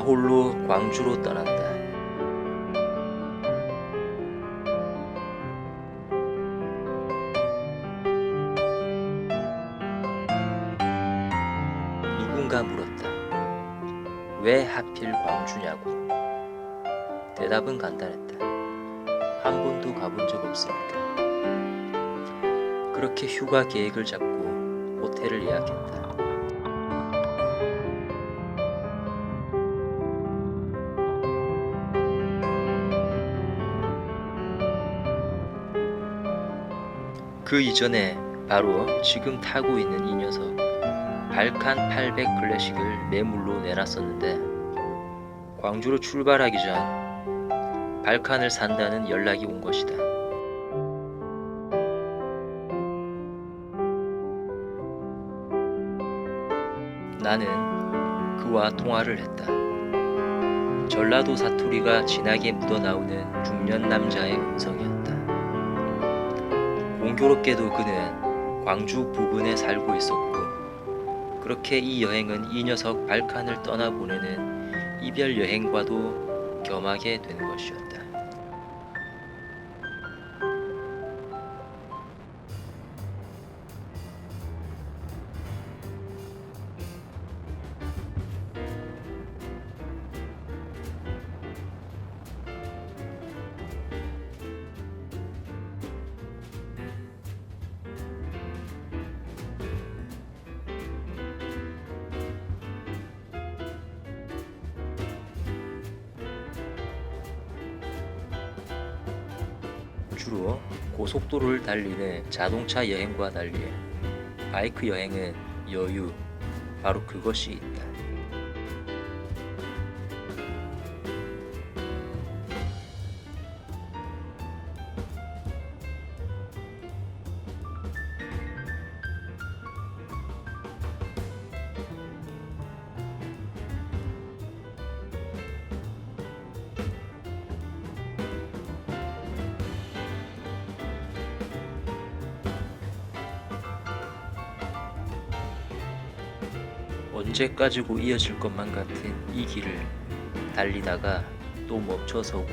홀로 광주로 떠난다. 누군가 물었다. 왜 하필 광주냐고. 대답은 간단했다. 한 번도 가본 적 없으니까. 그렇게 휴가 계획을 잡고 호텔을 예약했다. 그 이전에 바로 지금 타고 있는 이 녀석 발칸 800 클래식을 매물로 내놨었는데 광주로 출발하기 전 발칸을 산다는 연락이 온 것이다. 나는 그와 통화를 했다. 전라도 사투리가 진하게 묻어나오는 중년 남자의 음성이었다. 공교롭게도 그는 광주 부근에 살고 있었고 그렇게 이 여행은 이 녀석 발칸을 떠나보내는 이별 여행과도 겸하게 된 것이었다. 주로 고속도로를 달리는 자동차 여행과 달리 바이크 여행은 여유, 바로 그것이 있다. 언제까지고 이어질 것만 같은 이 길을 달리다가 또 멈춰서고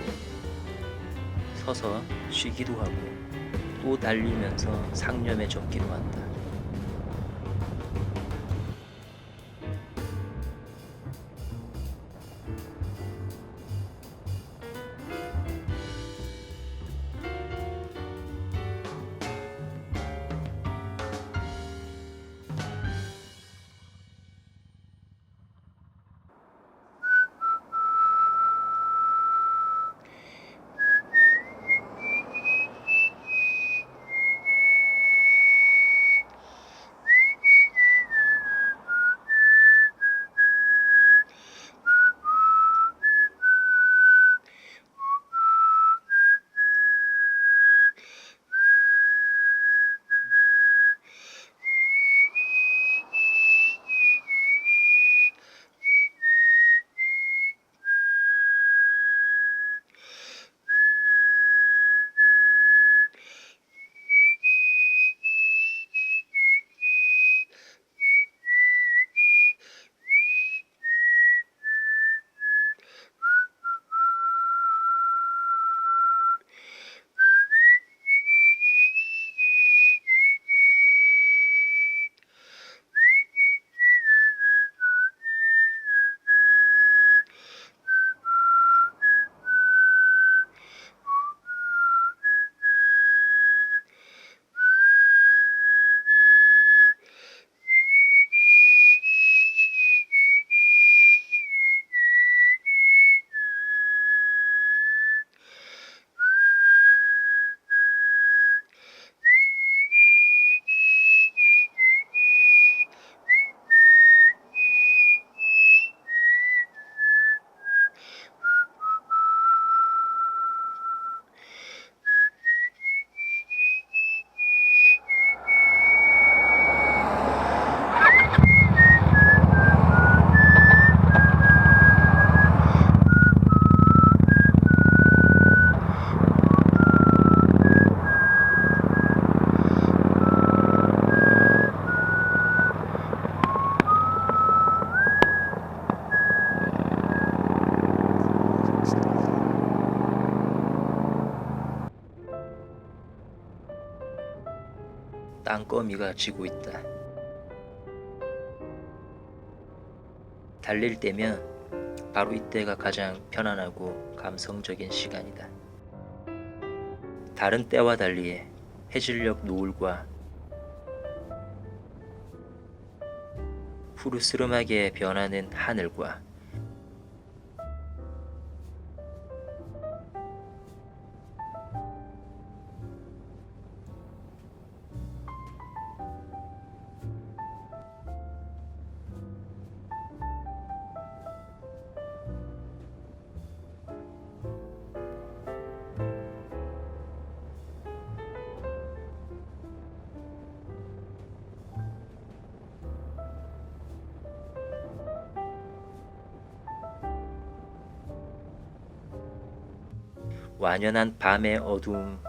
서서 쉬기도 하고 또 달리면서 상념에 젖기도 한다. 땅거미가 지고 있다. 달릴 때면 바로 이때가 가장 편안하고 감성적인 시간이다. 다른 때와 달리 해질녘 노을과 푸르스름하게 변하는 하늘과 완연한 밤의 어두움,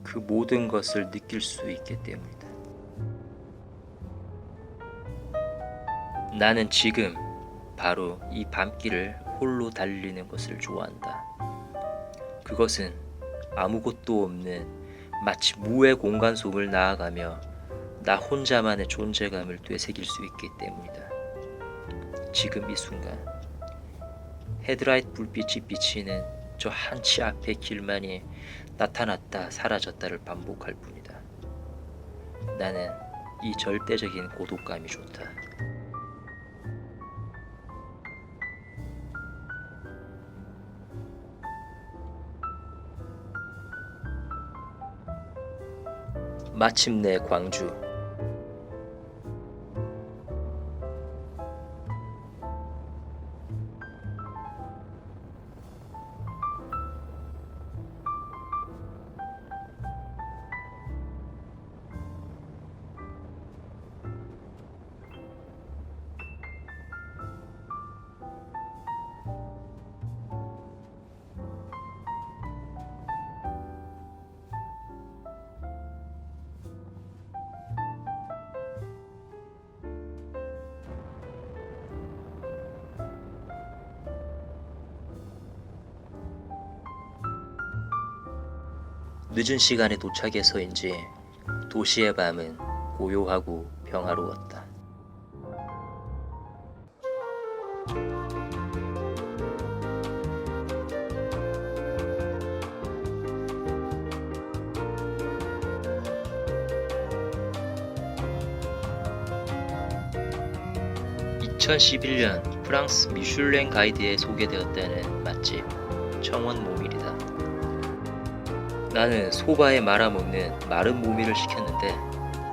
그 모든 것을 느낄 수 있기 때문이다. 나는 지금 바로 이 밤길을 홀로 달리는 것을 좋아한다. 그것은 아무것도 없는 마치 무의 공간 속을 나아가며 나 혼자만의 존재감을 되새길 수 있기 때문이다. 지금 이 순간 헤드라이트 불빛이 비치는 저 한치 앞의 길만이 나타났다 사라졌다를 반복할 뿐이다. 나는 이 절대적인 고독감이 좋다. 마침내 광주. '늦은 시간에 도착해서인지 도시의 밤은 고요하고 평화로웠다. (2011년) 프랑스 미슐랭 가이드에 소개되었다는 맛집 청원 모밀이다. 나는 소바에 말아먹는 마른 모밀을 시켰는데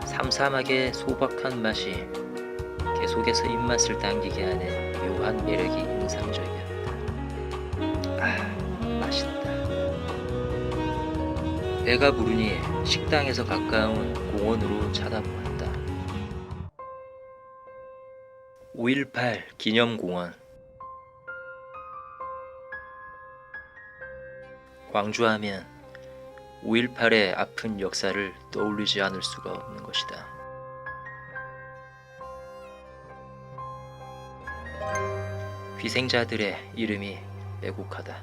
삼삼하게 소박한 맛이 계속해서 입맛을 당기게 하는 묘한 매력이 인상적이었다. 맛있다. 배가 부르니 식당에서 가까운 공원으로 찾아보았다. 5.18 기념공원. 광주하면 5.18의 아픈 역사를 떠올리지 않을 수가 없는 것이다. 희생자들의 이름이 애곡하다.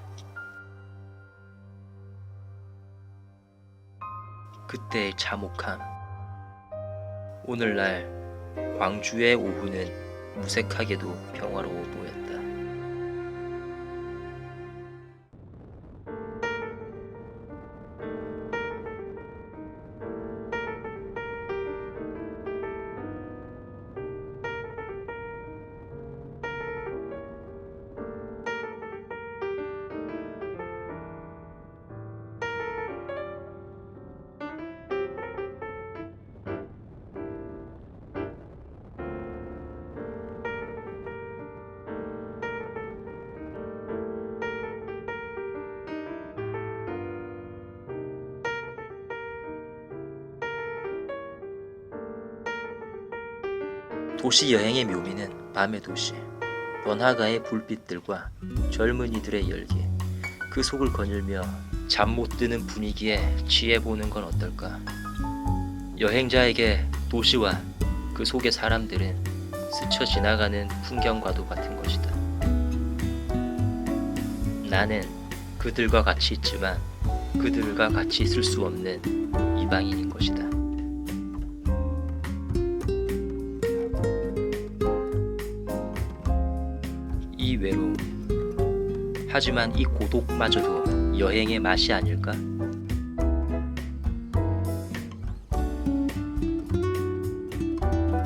그때의 참혹함. 오늘날 광주의 오후는 무색하게도 평화로워 보였다. 도시 여행의 묘미는 밤의 도시, 번화가의 불빛들과 젊은이들의 열기, 그 속을 거닐며 잠 못 드는 분위기에 취해보는 건 어떨까? 여행자에게 도시와 그 속의 사람들은 스쳐 지나가는 풍경과도 같은 것이다. 나는 그들과 같이 있지만 그들과 같이 있을 수 없는 이방인인 것이다. 하지만 이 고독마저도 여행의 맛이 아닐까?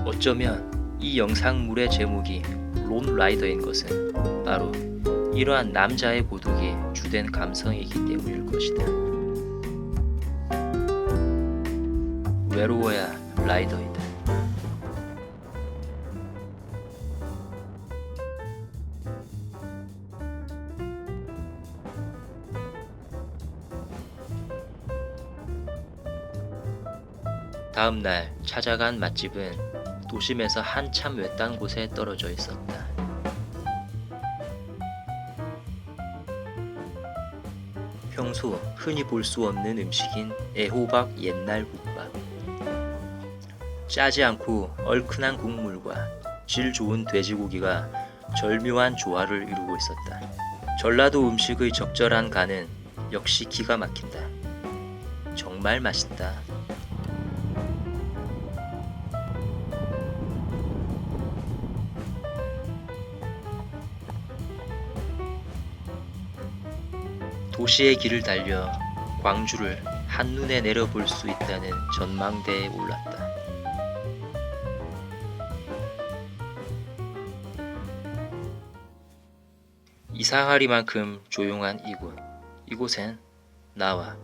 어쩌면 이 영상물의 제목이 론 라이더인 것은 바로 이러한 남자의 고독이 주된 감성이기 때문일 것이다. 외로워야 라이더이다. 다음 날 찾아간 맛집은 도심에서 한참 외딴 곳에 떨어져 있었다. 평소 흔히 볼 수 없는 음식인 애호박 옛날 국밥. 짜지 않고 얼큰한 국물과 질 좋은 돼지고기가 절묘한 조화를 이루고 있었다. 전라도 음식의 적절한 간은 역시 기가 막힌다. 정말 맛있다. 도시의 길을 달려 광주를 한눈에 내려볼 수 있다는 전망대에 올랐다. 이상하리만큼 조용한 이곳. 이곳엔 나와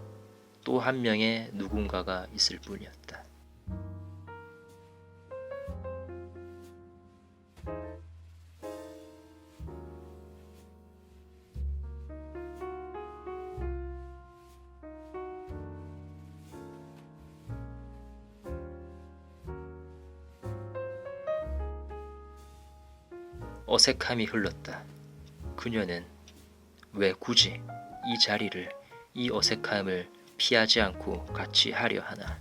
또 한 명의 누군가가 있을 뿐이었다. 어색함이 흘렀다. 그녀는 왜 굳이 이 자리를, 이 어색함을 피하지 않고 같이 하려 하나.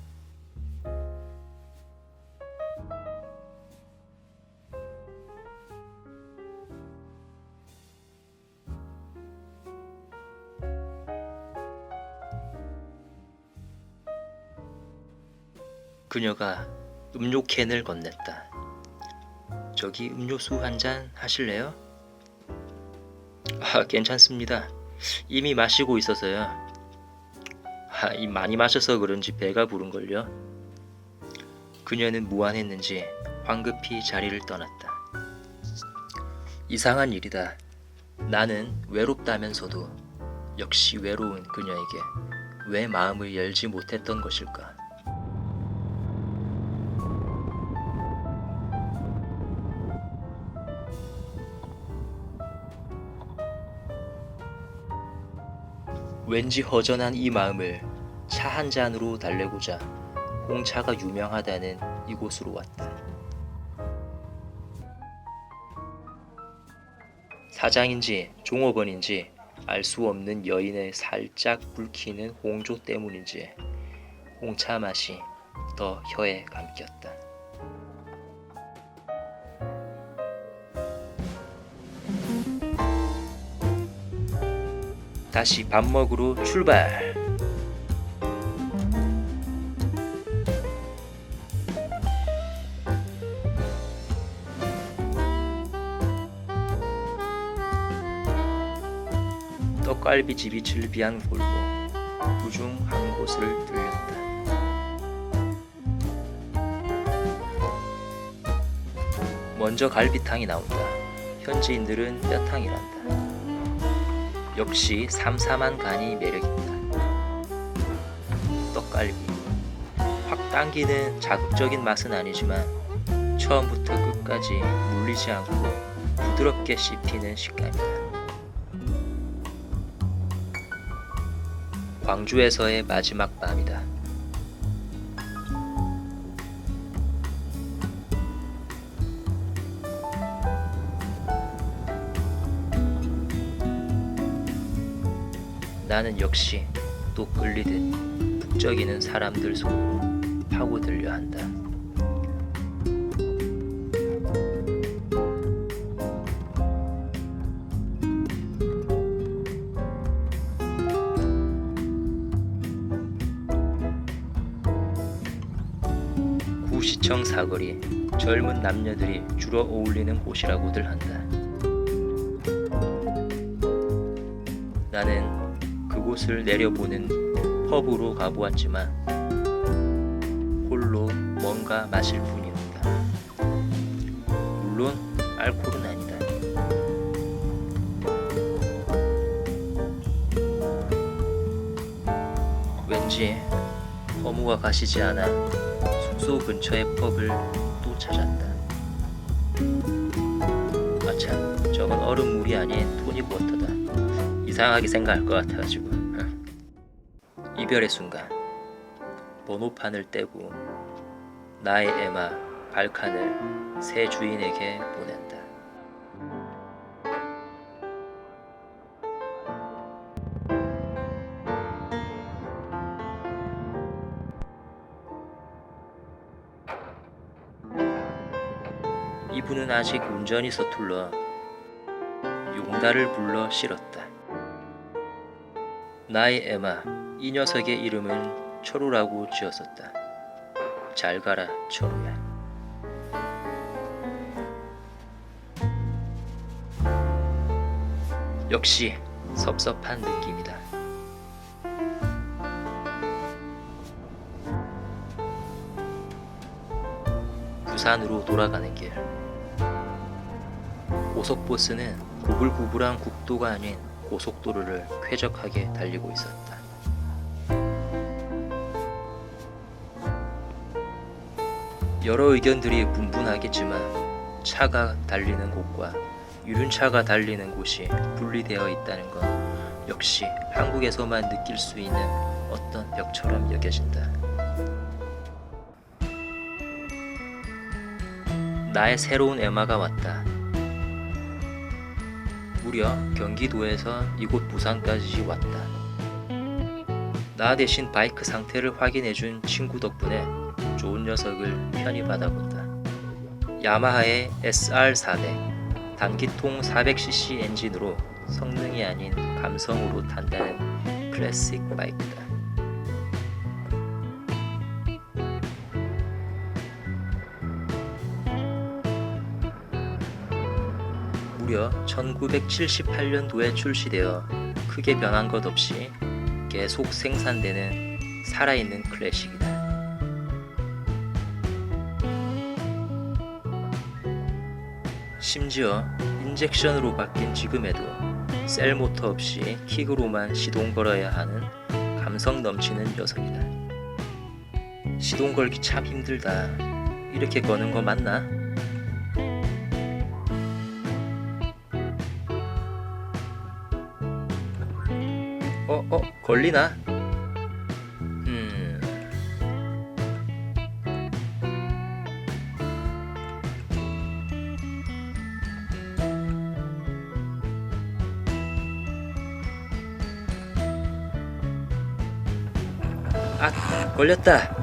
그녀가 음료 캔을 건넸다. 저기 음료수 한 잔 하실래요? 괜찮습니다. 이미 마시고 있어서요. 많이 마셔서 그런지 배가 부른걸요. 그녀는 무안했는지 황급히 자리를 떠났다. 이상한 일이다. 나는 외롭다면서도 역시 외로운 그녀에게 왜 마음을 열지 못했던 것일까? 왠지 허전한 이 마음을 차 한 잔으로 달래고자 홍차가 유명하다는 이곳으로 왔다. 사장인지 종업원인지 알 수 없는 여인의 살짝 붉히는 홍조 때문인지 홍차 맛이 더 혀에 감겼다. 다시 밥 먹으러 출발! 떡갈비집이 즐비한 골목, 그중 한 곳을 들렸다. 먼저 갈비탕이 나온다. 현지인들은 뼈탕이란다. 역시 삼삼한 간이 매력있다. 떡갈비 확 당기는 자극적인 맛은 아니지만 처음부터 끝까지 물리지 않고 부드럽게 씹히는 식감이다. 광주에서의 마지막 밤이다. 나는 역시 또 끌리듯 북적이는 사람들 속으로 파고들려 한다. 구시청 사거리, 젊은 남녀들이 주로 어울리는 곳이라고들 한다. 나는 그곳을 내려보는 펍으로 가보았지만 홀로 뭔가 마실 뿐이었다. 물론 알코올은 아니다. 왠지 허무가 가시지 않아 숙소 근처의 펍을 또 찾았다. 아참, 저건 얼음물이 아닌 토닉 워터다. 이상하게 생각할 것 같아가지고. 이별의 순간 번호판을 떼고 나의 에마 발칸을 새 주인에게 보낸다. 이분은 아직 운전이 서툴러 용달을 불러 실었다. 나의 에마, 이 녀석의 이름은 철우라고 지었었다. 잘 가라, 철우야. 역시 섭섭한 느낌이다. 부산으로 돌아가는 길. 고속버스는 구불구불한 국도가 아닌 고속도로를 쾌적하게 달리고 있었다. 여러 의견들이 분분하겠지만 차가 달리는 곳과 유륜차가 달리는 곳이 분리되어 있다는 건 역시 한국에서만 느낄 수 있는 어떤 벽처럼 여겨진다. 나의 새로운 에마가 왔다. 무려 경기도에서 이곳 부산까지 왔다. 나 대신 바이크 상태를 확인해준 친구 덕분에 좋은 녀석을 편히 받아본다. 야마하의 SR400 단기통 400cc 엔진으로 성능이 아닌 감성으로 탄다는 클래식 바이크다. 무려 1978년도에 출시되어 크게 변한 것 없이 계속 생산되는 살아있는 클래식이다. 심지어 인젝션으로 바뀐 지금에도 셀 모터 없이 킥으로만 시동 걸어야 하는 감성 넘치는 녀석이다. 시동 걸기 참 힘들다. 이렇게 거는 거 맞나? 걸리나? 아, 걸렸다.